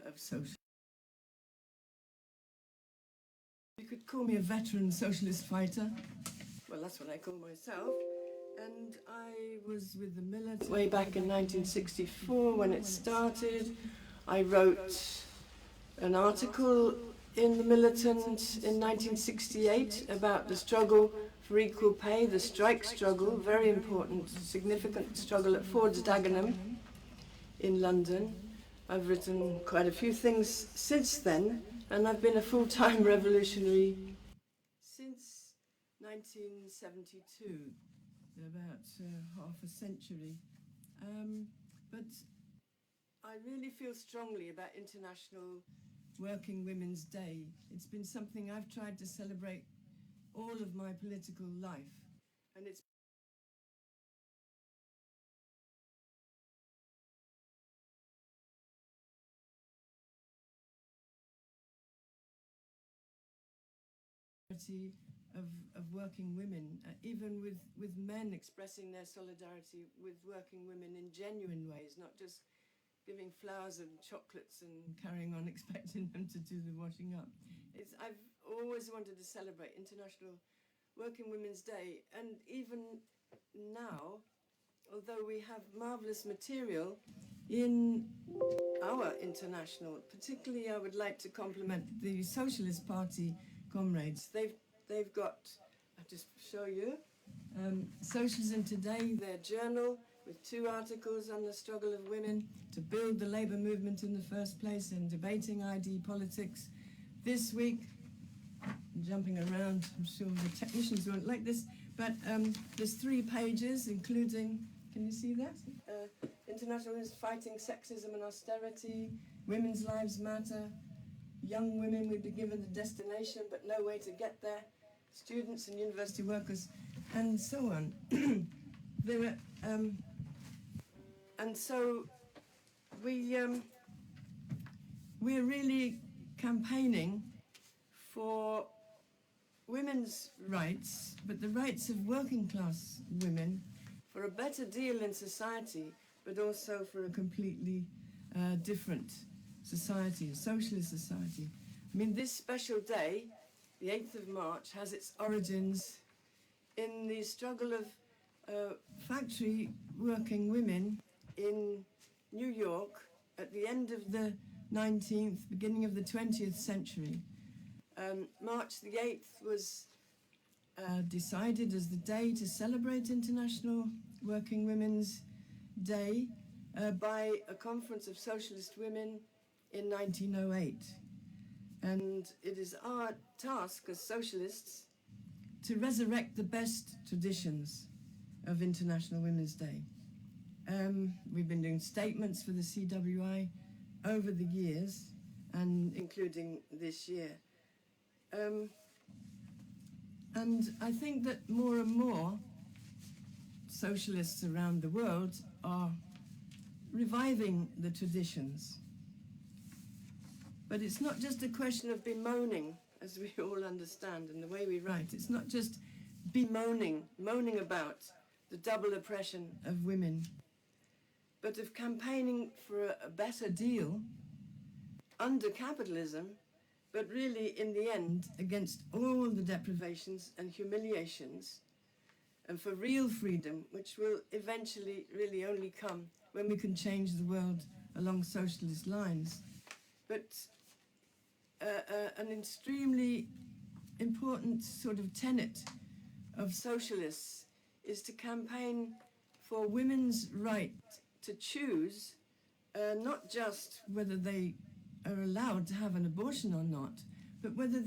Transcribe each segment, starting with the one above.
of social. You could call me a veteran socialist fighter. Well, that's what I call myself. And I was with the military way back in 1964 when it started. I wrote an article in the Militant in 1968 about the struggle for equal pay, the strike struggle, very important, significant struggle at Ford's Dagenham in London. I've written quite a few things since then, and I've been a full-time revolutionary since 1972, about half a century. But I really feel strongly about International Working Women's Day. It's been something I've tried to celebrate all of my political life, and it's of working women, even with men expressing their solidarity with working women in genuine ways, not just giving flowers and chocolates and carrying on expecting them to do the washing up. I've always wanted to celebrate International Working Women's Day, and even now, although we have marvellous material in our international, particularly I would like to compliment the Socialist Party comrades. They've got, I'll just show you, Socialism Today, their journal, with 2 articles on the struggle of women to build the labour movement in the first place and debating ID politics. This week, I'm jumping around, I'm sure the technicians won't like this, but there's 3 pages, including, can you see that? International Women's Fighting Sexism and Austerity, Women's Lives Matter, Young Women Would Be Given the Destination but No Way to Get There, Students and University Workers, and so on. There are, and so we're really campaigning for women's rights, but the rights of working class women, for a better deal in society, but also for a completely different society, a socialist society. I mean, this special day, the 8th of March, has its origins in the struggle of factory working women in New York at the end of the 19th, beginning of the 20th century. March the 8th was decided as the day to celebrate International Working Women's Day by a conference of socialist women in 1908. And it is our task as socialists to resurrect the best traditions of International Women's Day. We've been doing statements for the CWI over the years, and including this year. And I think that more and more socialists around the world are reviving the traditions. But it's not just a question of bemoaning, as we all understand in the way we write. It's not just moaning about the double oppression of women, but of campaigning for a better deal under capitalism, but really, in the end, against all the deprivations and humiliations, and for real freedom, which will eventually really only come when we can change the world along socialist lines. But an extremely important sort of tenet of socialists is to campaign for women's right to choose not just whether they are allowed to have an abortion or not, but whether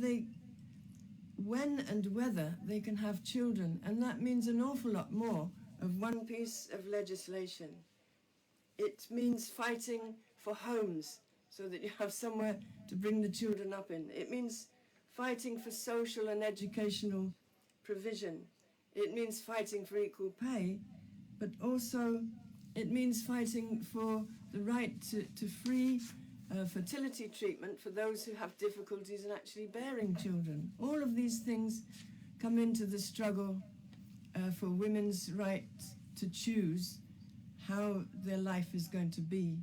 when and whether they can have children. And that means an awful lot more of one piece of legislation. It means fighting for homes so that you have somewhere to bring the children up in. It means fighting for social and educational provision. It means fighting for equal pay, but also it means fighting for the right to free fertility treatment for those who have difficulties in actually bearing children. All of these things come into the struggle for women's right to choose how their life is going to be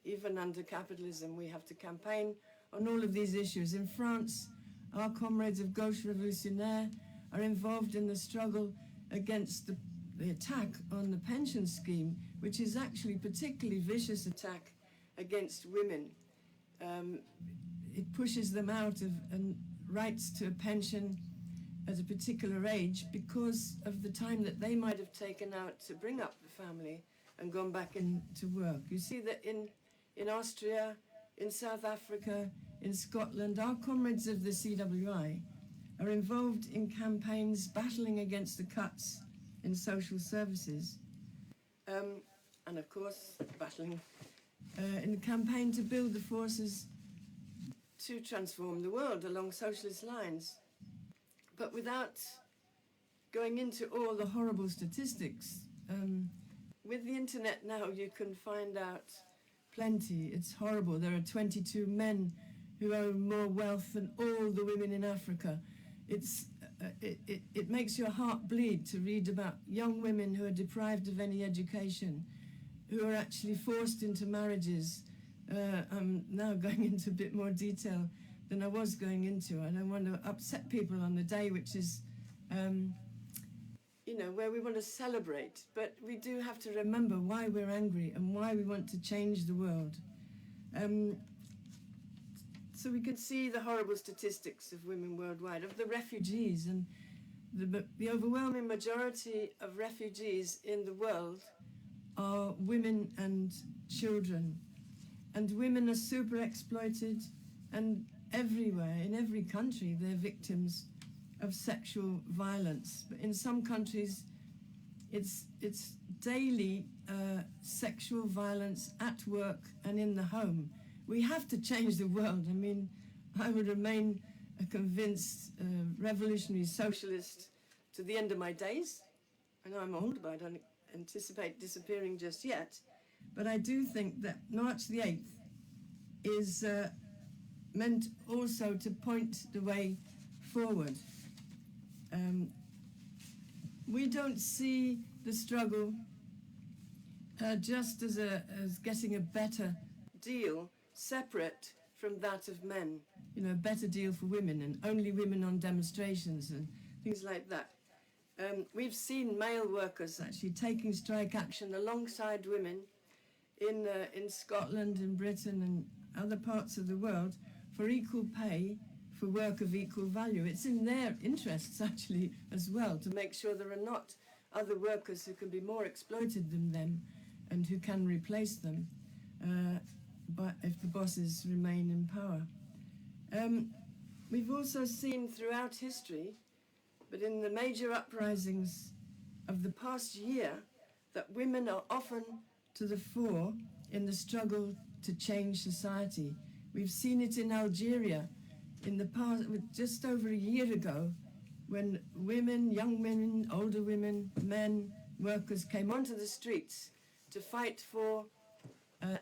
even under capitalism, we have to campaign on all of these issues. In France, our comrades of Gauche Révolutionnaire are involved in the struggle against the attack on the pension scheme, which is actually a particularly vicious attack against women. It pushes them out of rights to a pension at a particular age because of the time that they might have taken out to bring up the family and gone back into work. You see that in Austria, in South Africa, in Scotland, our comrades of the CWI are involved in campaigns battling against the cuts in social services, and of course battling in the campaign to build the forces to transform the world along socialist lines. But without going into all the horrible statistics, with the internet now you can find out plenty. It's horrible. There are 22 men who own more wealth than all the women in Africa. It makes your heart bleed to read about young women who are deprived of any education, who are actually forced into marriages. I'm now going into a bit more detail than I was going into. I don't want to upset people on the day, which is, where we want to celebrate. But we do have to remember why we're angry and why we want to change the world. So we can see the horrible statistics of women worldwide, of the refugees, and the overwhelming majority of refugees in the world are women and children. And women are super exploited, and everywhere, in every country, they're victims of sexual violence. But in some countries, it's daily sexual violence at work and in the home. We have to change the world. I mean, I would remain a convinced revolutionary socialist to the end of my days. I know I'm old, but I don't anticipate disappearing just yet. But I do think that March the 8th is meant also to point the way forward. We don't see the struggle just as getting a better deal separate from that of men. You know, a better deal for women and only women on demonstrations and things like that. We've seen male workers actually taking strike action alongside women in Scotland, in Britain and other parts of the world for equal pay for work of equal value. It's in their interests actually as well to make sure there are not other workers who can be more exploited than them and who can replace them but if the bosses remain in power. We've also seen throughout history, but in the major uprisings of the past year, that women are often to the fore in the struggle to change society. We've seen it in Algeria in the past, just over a year ago, when women, young women, older women, men, workers came onto the streets to fight for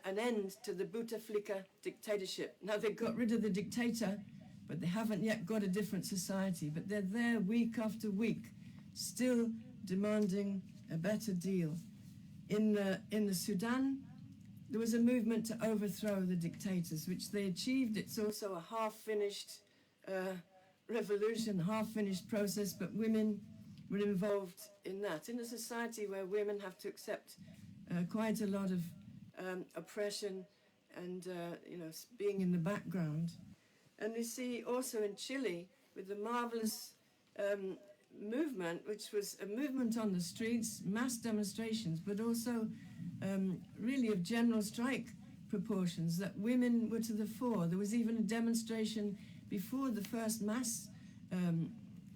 an end to the Bouteflika dictatorship. Now they got rid of the dictator, but they haven't yet got a different society. But they're there week after week, still demanding a better deal. In the Sudan, there was a movement to overthrow the dictators, which they achieved. It's also a half-finished revolution, half-finished process, but women were involved in that. In a society where women have to accept quite a lot of oppression and being in the background. And we see also in Chile with the marvelous movement, which was a movement on the streets, mass demonstrations, but also really of general strike proportions, that women were to the fore. There was even a demonstration before the first mass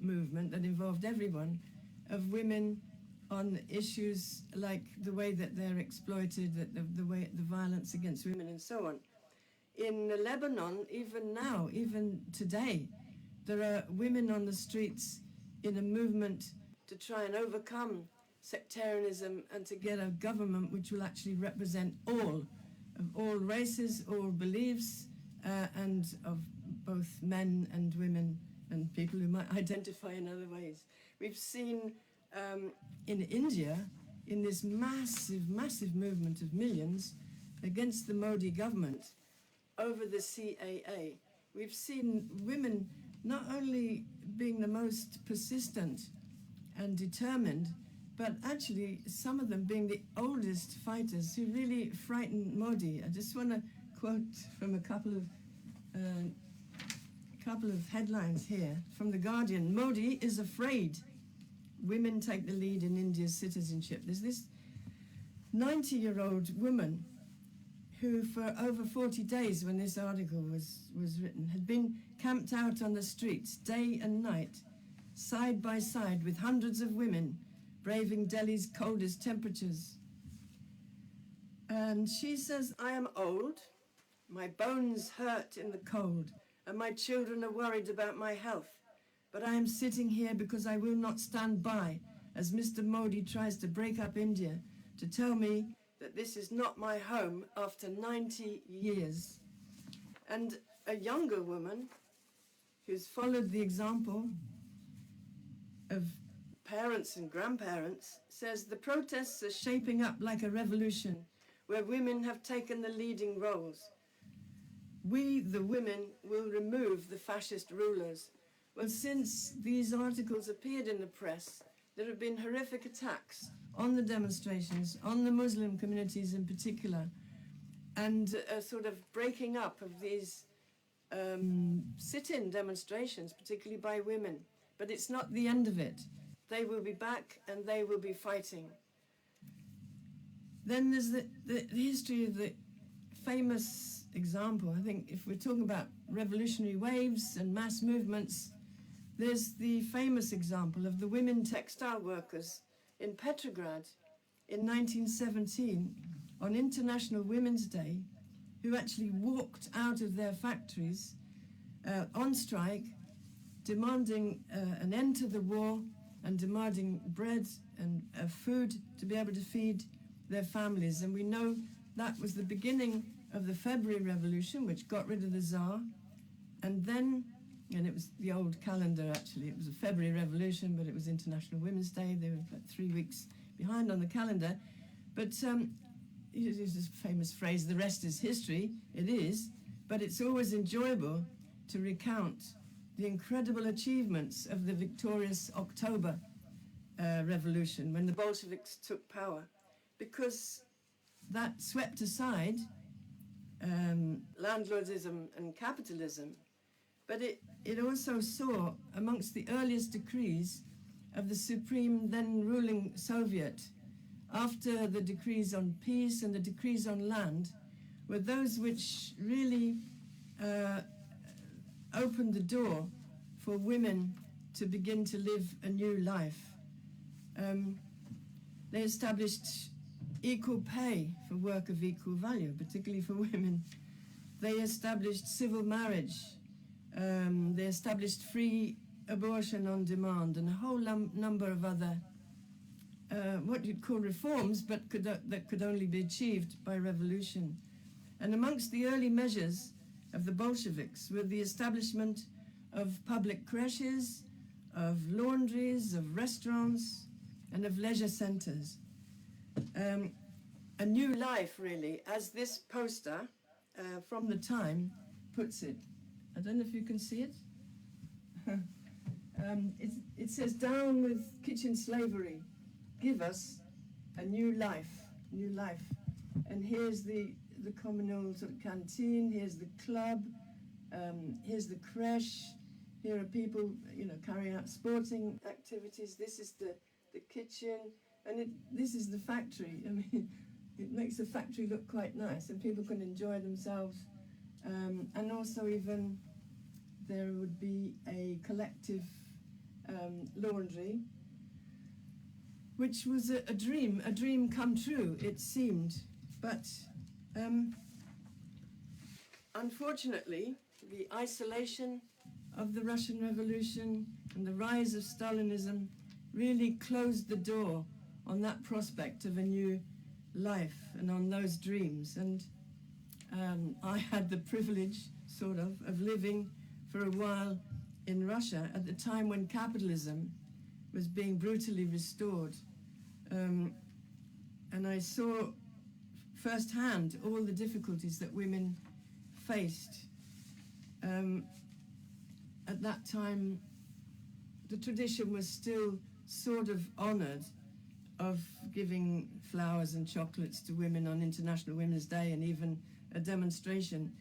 movement that involved everyone, of women on issues like the way that they're exploited, the violence against women and so on. In Lebanon, even now, even today, there are women on the streets in a movement to try and overcome sectarianism and to get a government which will actually represent all races, all beliefs, and of both men and women and people who might identify in other ways. We've seen in India, in this massive movement of millions, against the Modi government over the CAA. We've seen women not only being the most persistent and determined, but actually some of them being the oldest fighters who really frightened Modi. I just want to quote from a couple of headlines here from The Guardian. Modi is afraid women take the lead in India's citizenship. There's this 90-year-old woman who for over 40 days when this article was written had been camped out on the streets day and night, side by side with hundreds of women braving Delhi's coldest temperatures. And she says, "I am old, my bones hurt in the cold, and my children are worried about my health. But I am sitting here because I will not stand by as Mr. Modi tries to break up India to tell me that this is not my home after 90 years." And a younger woman who's followed the example of parents and grandparents says the protests are shaping up like a revolution where women have taken the leading roles. We, the women, will remove the fascist rulers. Well, since these articles appeared in the press, there have been horrific attacks on the demonstrations, on the Muslim communities in particular, and a sort of breaking up of these sit-in demonstrations, particularly by women. But it's not the end of it. They will be back and they will be fighting. Then there's the history of the famous example. I think if we're talking about revolutionary waves and mass movements, there's the famous example of the women textile workers in Petrograd in 1917 on International Women's Day, who actually walked out of their factories on strike, demanding an end to the war and demanding bread and food to be able to feed their families. And we know that was the beginning of the February Revolution, which got rid of the Tsar. And then, and it was the old calendar actually, it was a February Revolution, but it was International Women's Day. They were about 3 weeks behind on the calendar. But there's this famous phrase, the rest is history. It is, but it's always enjoyable to recount the incredible achievements of the victorious October Revolution when the Bolsheviks took power, because that swept aside landlordism and capitalism, but it also saw amongst the earliest decrees of the supreme then ruling Soviet, after the decrees on peace and the decrees on land, were those which really opened the door for women to begin to live a new life. They established equal pay for work of equal value, particularly for women. They established civil marriage. They established free abortion on demand and a whole number of other what you'd call reforms, but that could only be achieved by revolution. And amongst the early measures of the Bolsheviks were the establishment of public creches, of laundries, of restaurants, and of leisure centres. A new life, really, as this poster from the Time puts it. I don't know if you can see it. It says, "Down with kitchen slavery. Give us a new life, new life." And here's the communal sort of canteen, here's the club, here's the creche, here are people, carrying out sporting activities. This is the kitchen, and this is the factory. I mean, it makes the factory look quite nice, and people can enjoy themselves. And also even there would be a collective laundry, which was a dream come true, it seemed. But unfortunately, the isolation of the Russian Revolution and the rise of Stalinism really closed the door on that prospect of a new life and on those dreams. And I had the privilege, sort of living for a while in Russia at the time when capitalism was being brutally restored. And I saw firsthand all the difficulties that women faced. At that time, the tradition was still sort of honoured of giving flowers and chocolates to women on International Women's Day and even a demonstration.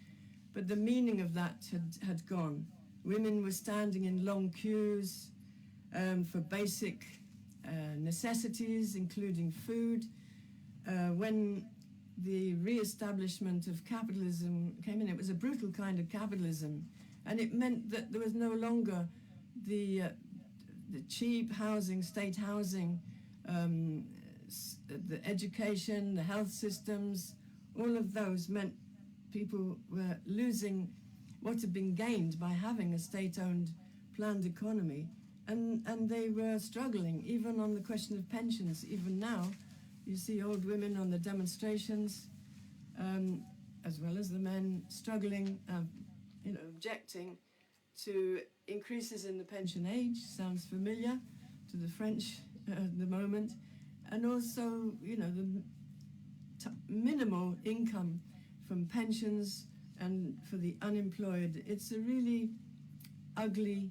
But the meaning of that had gone. Women were standing in long queues for basic necessities, including food. When the re-establishment of capitalism came in, it was a brutal kind of capitalism, and it meant that there was no longer the cheap housing, state housing, the education, the health systems. All of those meant people were losing what had been gained by having a state-owned planned economy, and they were struggling even on the question of pensions. Even now you see old women on the demonstrations, as well as the men struggling, objecting to increases in the pension age. Sounds familiar to the French at the moment. And also, the minimal income from pensions and for the unemployed. It's a really ugly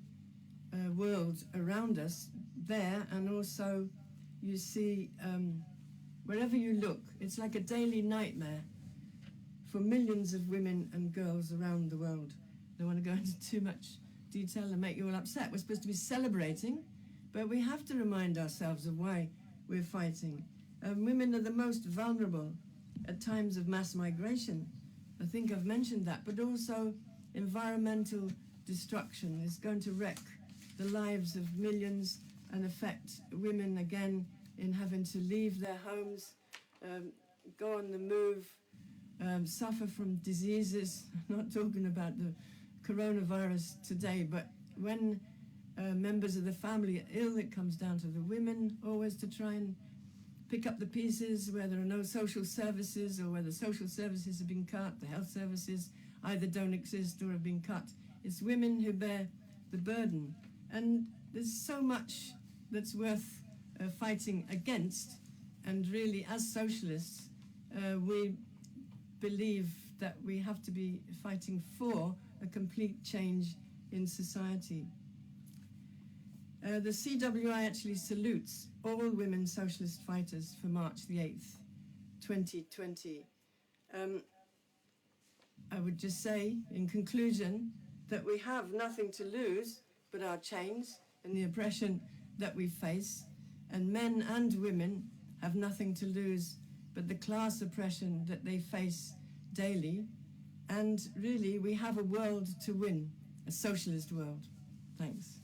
world around us there, and also you see wherever you look, it's like a daily nightmare for millions of women and girls around the world. I don't want to go into too much detail and make you all upset. We're supposed to be celebrating, but we have to remind ourselves of why we're fighting. Women are the most vulnerable at times of mass migration. I think I've mentioned that, but also environmental destruction is going to wreck the lives of millions and affect women again in having to leave their homes, go on the move, suffer from diseases. I'm not talking about the coronavirus today, but when members of the family are ill, it comes down to the women always to try and pick up the pieces where there are no social services, or where the social services have been cut, the health services either don't exist or have been cut. It's women who bear the burden. And there's so much that's worth fighting against. And really, as socialists, we believe that we have to be fighting for a complete change in society. The CWI actually salutes all women socialist fighters for March the 8th, 2020. I would just say, in conclusion, that we have nothing to lose but our chains and the oppression that we face, and men and women have nothing to lose but the class oppression that they face daily. And really, we have a world to win, a socialist world. Thanks.